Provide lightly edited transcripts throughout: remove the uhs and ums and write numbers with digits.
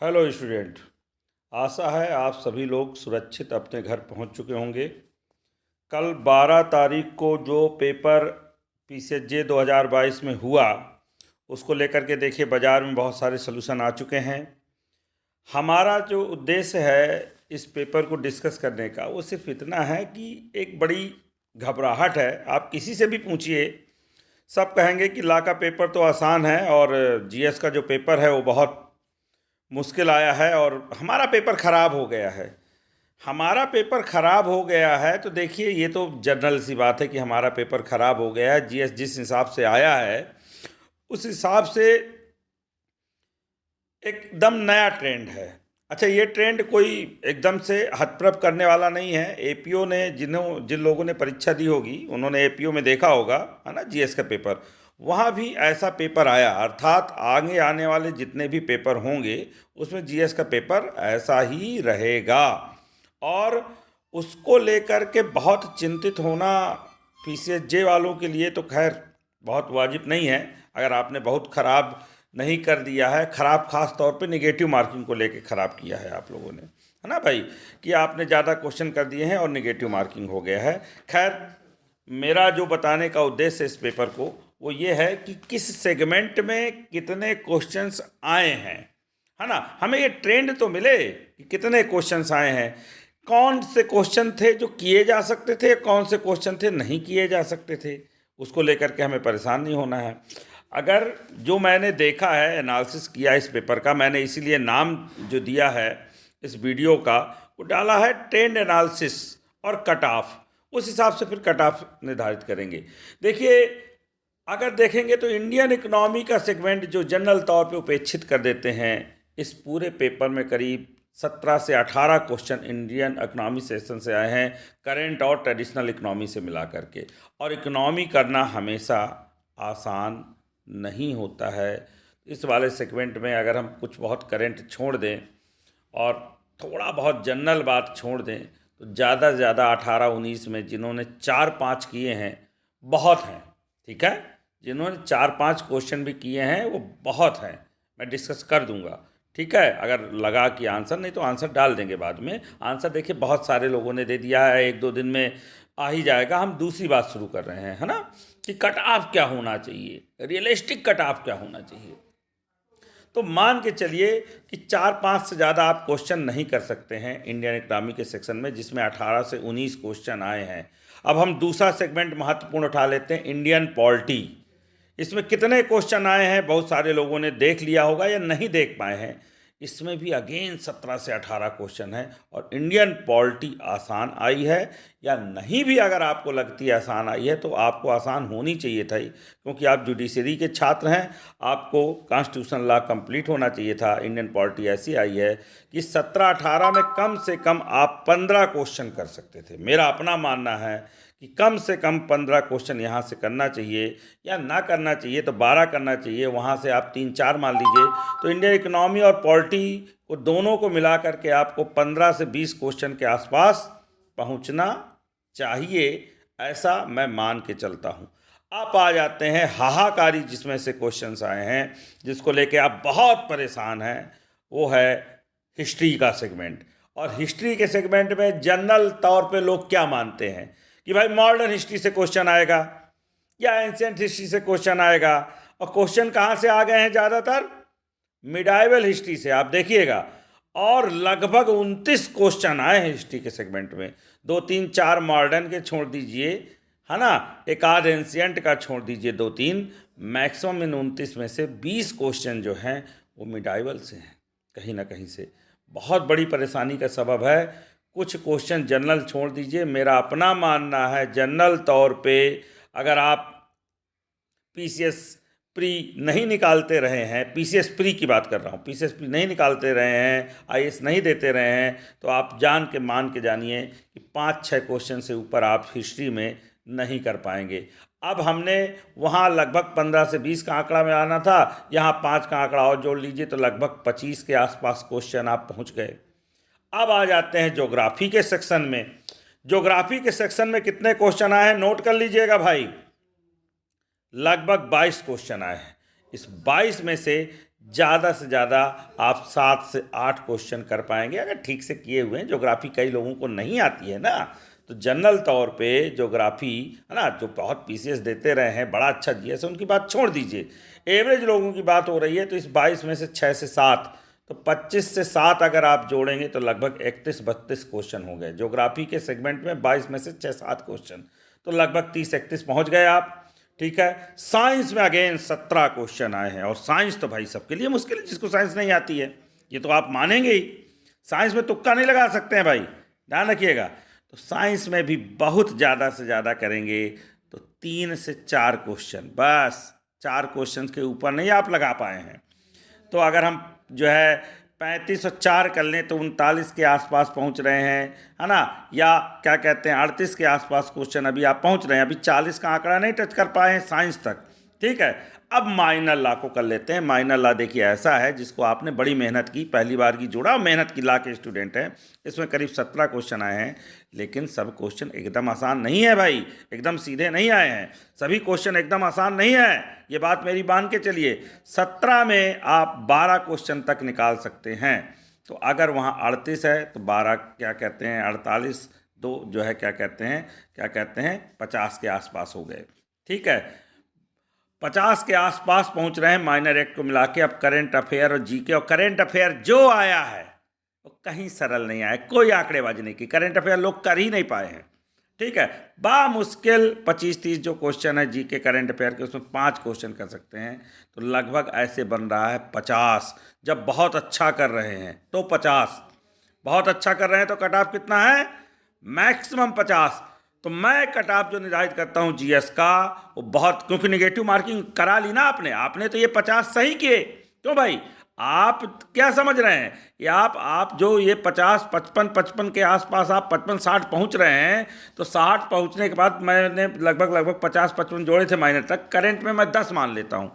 Hello student. आशा है आप सभी लोग सुरक्षित अपने घर पहुंच चुके होंगे। कल 12 तारीख को जो पेपर पीसीएसजे 2022 में हुआ उसको लेकर के देखिए बाज़ार में बहुत सारे सलूशन आ चुके हैं। हमारा जो उद्देश्य है इस पेपर को डिस्कस करने का वो सिर्फ इतना है कि एक बड़ी घबराहट है। आप किसी से भी पूछिए, सब कहेंगे कि लॉ का पेपर तो आसान है और जीएस का जो पेपर है वो बहुत मुश्किल आया है और हमारा पेपर ख़राब हो गया है। हमारा पेपर ख़राब हो गया है तो देखिए ये तो जनरल सी बात है कि हमारा पेपर ख़राब हो गया है। जीएस जिस हिसाब से आया है उस हिसाब से एकदम नया ट्रेंड है। अच्छा, ये ट्रेंड कोई एकदम से हतप्रभ करने वाला नहीं है। एपीओ ने जिन लोगों ने परीक्षा दी होगी उन्होंने एपीओ में देखा होगा, है ना, जीएस का पेपर। वहाँ भी ऐसा पेपर आया, अर्थात आगे आने वाले जितने भी पेपर होंगे उसमें जीएस का पेपर ऐसा ही रहेगा। और उसको लेकर के बहुत चिंतित होना पीसीएसजे वालों के लिए तो खैर बहुत वाजिब नहीं है। अगर आपने बहुत ख़राब नहीं कर दिया है, ख़राब खास तौर पे नेगेटिव मार्किंग को लेके ख़राब किया है आप लोगों ने, है ना भाई, कि आपने ज़्यादा क्वेश्चन कर दिए हैं और नेगेटिव मार्किंग हो गया है। खैर, मेरा जो बताने का उद्देश्य इस पेपर को वो ये है कि किस सेगमेंट में कितने क्वेश्चंस आए हैं, है ना। हमें ये ट्रेंड तो मिले कि कितने क्वेश्चंस आए हैं, कौन से क्वेश्चन थे जो किए जा सकते थे, कौन से क्वेश्चन थे नहीं किए जा सकते थे, उसको लेकर के हमें परेशान नहीं होना है। अगर जो मैंने देखा है, एनालिसिस किया इस पेपर का, मैंने इसीलिए नाम जो दिया है इस वीडियो का वो डाला है ट्रेंड एनालिसिस और कट ऑफ। उस हिसाब से फिर कट ऑफ निर्धारित करेंगे। देखिए, अगर देखेंगे तो इंडियन इकोनॉमी का सेगमेंट जो जनरल तौर पे उपेक्षित कर देते हैं, इस पूरे पेपर में करीब 17 से 18 क्वेश्चन इंडियन इकोनॉमी सेक्शन से आए हैं, करेंट और ट्रेडिशनल इकोनॉमी से मिला करके। और इकोनॉमी करना हमेशा आसान नहीं होता है। इस वाले सेगमेंट में अगर हम कुछ बहुत करेंट छोड़ दें और थोड़ा बहुत जनरल बात छोड़ दें तो ज़्यादा से ज़्यादा 18-19 में जिन्होंने 4-5 किए हैं बहुत हैं, ठीक है। जिन्होंने 4-5 क्वेश्चन भी किए हैं वो बहुत हैं, मैं डिस्कस कर दूंगा, ठीक है। अगर लगा कि आंसर, नहीं तो आंसर डाल देंगे बाद में। आंसर देखिए बहुत सारे लोगों ने दे दिया है, 1-2 दिन में आ ही जाएगा। हम दूसरी बात शुरू कर रहे हैं, है ना, कि कट ऑफ क्या होना चाहिए, रियलिस्टिक कट ऑफ क्या होना चाहिए। तो मान के चलिए कि 4-5 से ज़्यादा आप क्वेश्चन नहीं कर सकते हैं इंडियन इकोनॉमी के सेक्शन में, जिसमें 18 से 19 क्वेश्चन आए हैं। अब हम दूसरा सेगमेंट महत्वपूर्ण उठा लेते हैं, इंडियन पॉलिटी। इसमें कितने क्वेश्चन आए हैं बहुत सारे लोगों ने देख लिया होगा या नहीं देख पाए हैं। इसमें भी अगेन 17 से 18 क्वेश्चन है। और इंडियन पॉलिटी आसान आई है या नहीं भी अगर आपको लगती है आसान आई है तो आपको आसान होनी चाहिए था ही, क्योंकि आप जुडिशरी के छात्र हैं, आपको कॉन्स्टिट्यूशन लॉ कंप्लीट होना चाहिए था। इंडियन पॉलिटी ऐसी आई है कि 17-18 में कम से कम आप 15 क्वेश्चन कर सकते थे। मेरा अपना मानना है कि कम से कम 15 क्वेश्चन यहाँ से करना चाहिए, या ना करना चाहिए तो 12 करना चाहिए। वहाँ से आप 3-4 मान लीजिए तो इंडियन इकोनॉमी और पॉलिटी को दोनों को मिला करके आपको 15 से 20 क्वेश्चन के आसपास पहुँचना चाहिए, ऐसा मैं मान के चलता हूँ। आप आ जाते हैं हाहाकारी जिसमें से क्वेश्चंस आए हैं, जिसको लेके आप बहुत परेशान हैं, वो है हिस्ट्री का सेगमेंट। और हिस्ट्री के सेगमेंट में जनरल तौर पे लोग क्या मानते हैं कि भाई मॉडर्न हिस्ट्री से क्वेश्चन आएगा या एंशिएंट हिस्ट्री से क्वेश्चन आएगा। और क्वेश्चन कहाँ से आ गए हैं ज़्यादातर? मिडाइवल हिस्ट्री से। आप देखिएगा, और लगभग 29 क्वेश्चन आए हैं हिस्ट्री के सेगमेंट में। 2-3-4 मॉडर्न के छोड़ दीजिए, है ना, एक आध एंशिएंट का छोड़ दीजिए, 2-3, मैक्सिमम इन 29 में से 20 क्वेश्चन जो हैं वो मिडाइवल से हैं, कहीं ना कहीं से। बहुत बड़ी परेशानी का सबब है। कुछ क्वेश्चन जनरल छोड़ दीजिए, मेरा अपना मानना है जनरल तौर पे अगर आप पीसीएस प्री नहीं निकालते रहे हैं, पीसीएस प्री की बात कर रहा हूँ, पीसीएस प्री नहीं निकालते रहे हैं, आईएएस नहीं देते रहे हैं, तो आप जान के मान के जानिए कि 5-6 क्वेश्चन से ऊपर आप हिस्ट्री में नहीं कर पाएंगे। अब हमने वहाँ लगभग 15 से 20 का आंकड़ा में आना था, यहाँ 5 का आंकड़ा और जोड़ लीजिए तो लगभग 25 के आसपास क्वेश्चन आप पहुँच गए। अब आ जाते हैं ज्योग्राफी के सेक्शन में। ज्योग्राफी के सेक्शन में कितने क्वेश्चन आए हैं नोट कर लीजिएगा भाई, लगभग 22 क्वेश्चन आए हैं। इस 22 में से ज़्यादा से ज़्यादा आप 7 से 8 क्वेश्चन कर पाएंगे अगर ठीक से किए हुए हैं। ज्योग्राफी कई लोगों को नहीं आती है ना, तो जनरल तौर पे ज्योग्राफी है ना, जो बहुत पीसीएस देते रहे हैं, बड़ा अच्छा जीएस है, उनकी बात छोड़ दीजिए। एवरेज लोगों की बात हो रही है, तो इस 22 में से 6 से 7, तो 25 से 7 अगर आप जोड़ेंगे तो लगभग 31-32 क्वेश्चन हो गए। ज्योग्राफी के सेगमेंट में 22 में से 6-7 क्वेश्चन, तो लगभग 30-31 पहुंच गए आप। ठीक है। साइंस में अगेन 17 क्वेश्चन आए हैं, और साइंस तो भाई सबके लिए मुश्किल है, जिसको साइंस नहीं आती है, ये तो आप मानेंगे ही। साइंस में तुक्का नहीं लगा सकते हैं भाई, ध्यान रखिएगा। तो साइंस में भी बहुत ज़्यादा से ज़्यादा करेंगे तो 3 से 4 क्वेश्चन, बस 4 क्वेश्चन के ऊपर नहीं आप लगा पाए हैं। तो अगर हम जो है 35 और 4 कर लें तो 39 के आसपास पहुंच रहे हैं, है ना, या क्या कहते हैं 38 के आसपास क्वेश्चन अभी आप पहुंच रहे हैं। अभी 40 का आंकड़ा नहीं टच कर पाए हैं साइंस तक। ठीक है। अब माइनर लॉ को कर लेते हैं। माइनर लॉ देखिए ऐसा है जिसको आपने बड़ी मेहनत की, पहली बार की जोड़ा, मेहनत की लॉ के स्टूडेंट हैं। इसमें करीब 17 क्वेश्चन आए हैं, लेकिन सब क्वेश्चन एकदम आसान नहीं है भाई, एकदम सीधे नहीं आए हैं। सभी क्वेश्चन एकदम आसान नहीं है, ये बात मेरी मान के चलिए। 17 में आप 12 क्वेश्चन तक निकाल सकते हैं। तो अगर वहाँ 38 है तो 12 क्या कहते हैं 48, दो जो है क्या कहते हैं 50 के आसपास हो गए। ठीक है। 50 के आसपास पहुंच रहे हैं माइनर एक्ट को मिला के। अब करेंट अफेयर और जीके, और करेंट अफेयर जो आया है वो कहीं सरल नहीं आया, कोई आंकड़ेबाजी नहीं की, करेंट अफेयर लोग कर ही नहीं पाए हैं। ठीक है। मुश्किल 25-30 जो क्वेश्चन है जीके करेंट अफेयर के, उसमें 5 क्वेश्चन कर सकते हैं, तो लगभग ऐसे बन रहा है 50। जब बहुत अच्छा कर रहे हैं तो 50, बहुत अच्छा कर रहे हैं तो कट ऑफ कितना है, मैक्सिमम 50। तो मैं कट ऑफ जो निर्धारित करता हूं जीएस का, वो बहुत, क्योंकि निगेटिव मार्किंग करा ली ना आपने तो ये 50 सही किए। क्यों भाई, आप क्या समझ रहे हैं कि आप जो ये 50, 55 के आसपास आप 55-60 पहुंच रहे हैं, तो 60 पहुंचने के बाद मैंने लगभग 50-55 जोड़े थे माइनर तक, करेंट में मैं 10 मान लेता हूं।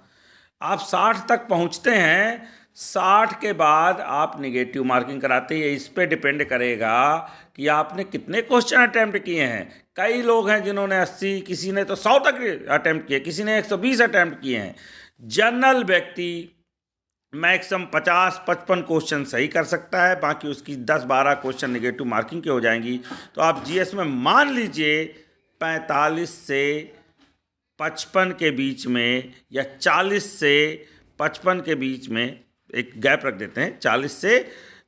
आप 60 तक पहुंचते हैं, 60 के बाद आप निगेटिव मार्किंग कराते हैं। इस पे डिपेंड करेगा कि आपने कितने क्वेश्चन अटैम्प्ट किए हैं। कई लोग हैं जिन्होंने 80, किसी ने तो 100 तक अटैम्प्ट किए, किसी ने 120 अटैम्प्ट किए हैं। जनरल व्यक्ति मैक्सिमम 50-55 क्वेश्चन सही कर सकता है, बाकी उसकी 10-12 क्वेश्चन निगेटिव मार्किंग के हो जाएंगी। तो आप जीएस में मान लीजिए 45 से 55 के बीच में, या 40 से 55 के बीच में, एक गैप रख देते हैं 40 से,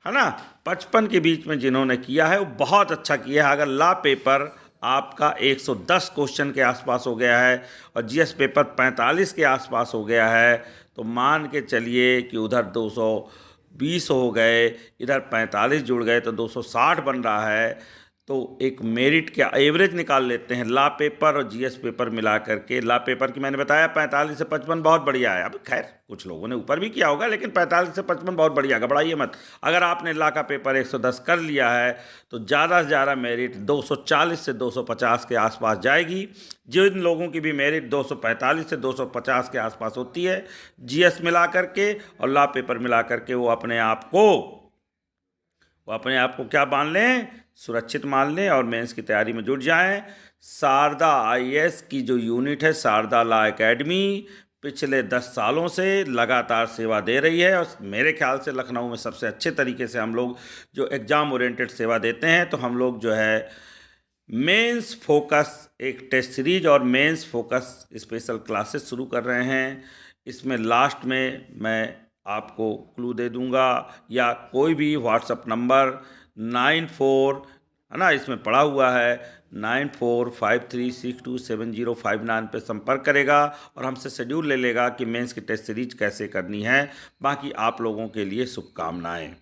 है ना, 55 के बीच में जिन्होंने किया है वो बहुत अच्छा किया है। अगर लॉ पेपर आपका 110 क्वेश्चन के आसपास हो गया है और जीएस पेपर 45 के आसपास हो गया है, तो मान के चलिए कि उधर 220 हो गए, इधर 45 जुड़ गए, तो 260 बन रहा है। तो एक मेरिट के एवरेज निकाल लेते हैं लॉ पेपर और जीएस पेपर मिला करके। लॉ पेपर की मैंने बताया 45 से 55 बहुत बढ़िया है। अब खैर कुछ लोगों ने ऊपर भी किया होगा, लेकिन 45 से 55 बहुत बढ़िया, घबराइए मत। अगर आपने लॉ का पेपर 110 कर लिया है तो ज़्यादा से ज़्यादा मेरिट 240 से 250 के आसपास जाएगी। जिन लोगों की भी मेरिट 245 से 250 के आसपास होती है जीएस मिला करके और लॉ पेपर मिला करके, वो अपने आप को क्या मान लें, सुरक्षित मान लें और मेंस की तैयारी में जुट जाएं। शारदा आईएएस की जो यूनिट है शारदा लॉ एकेडमी, पिछले 10 सालों से लगातार सेवा दे रही है, और मेरे ख्याल से लखनऊ में सबसे अच्छे तरीके से हम लोग जो एग्ज़ाम ओरिएंटेड सेवा देते हैं। तो हम लोग जो है मेंस फोकस एक टेस्ट सीरीज और मेंस फोकस स्पेशल क्लासेस शुरू कर रहे हैं। इसमें लास्ट में मैं आपको क्लू दे दूंगा, या कोई भी व्हाट्सअप नंबर 94, है ना, इसमें पड़ा हुआ है 9453627059 पे संपर्क करेगा और हमसे शेड्यूल ले लेगा कि मेंस की टेस्ट सीरीज कैसे करनी है। बाकी आप लोगों के लिए शुभकामनाएं।